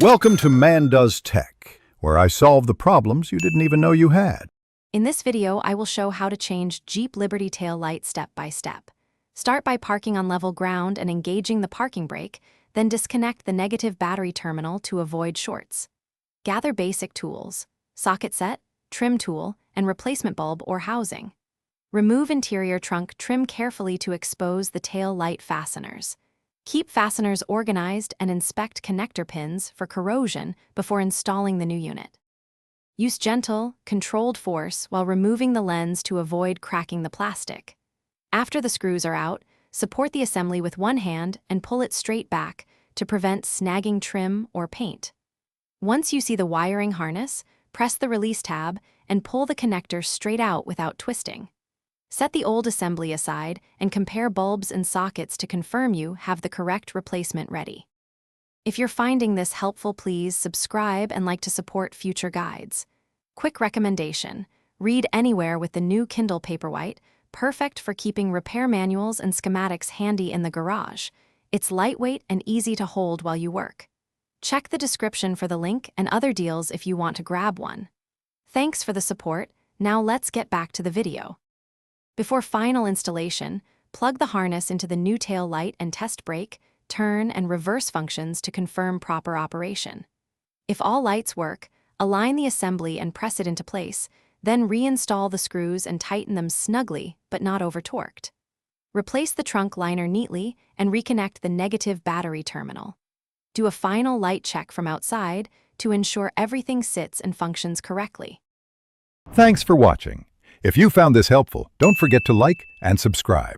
Welcome to Man Does Tech, where I solve the problems you didn't even know you had. In this video, I will show how to change Jeep Liberty tail light step by step. Start by parking on level ground and engaging the parking brake, then disconnect the negative battery terminal to avoid shorts. Gather basic tools: socket set, trim tool, and replacement bulb or housing. Remove interior trunk trim carefully to expose the tail light fasteners. Keep fasteners organized and inspect connector pins for corrosion before installing the new unit. Use gentle, controlled force while removing the lens to avoid cracking the plastic. After the screws are out, support the assembly with one hand and pull it straight back to prevent snagging trim or paint. Once you see the wiring harness, press the release tab and pull the connector straight out without twisting. Set the old assembly aside and compare bulbs and sockets to confirm you have the correct replacement ready. If you're finding this helpful, please subscribe and like to support future guides. Quick recommendation: read anywhere with the new Kindle Paperwhite, perfect for keeping repair manuals and schematics handy in the garage. It's lightweight and easy to hold while you work. Check the description for the link and other deals if you want to grab one. Thanks for the support. Now let's get back to the video. Before final installation, plug the harness into the new tail light and test brake, turn, and reverse functions to confirm proper operation. If all lights work, align the assembly and press it into place, then reinstall the screws and tighten them snugly but not over-torqued. Replace the trunk liner neatly and reconnect the negative battery terminal. Do a final light check from outside to ensure everything sits and functions correctly. Thanks for watching. If you found this helpful, don't forget to like and subscribe.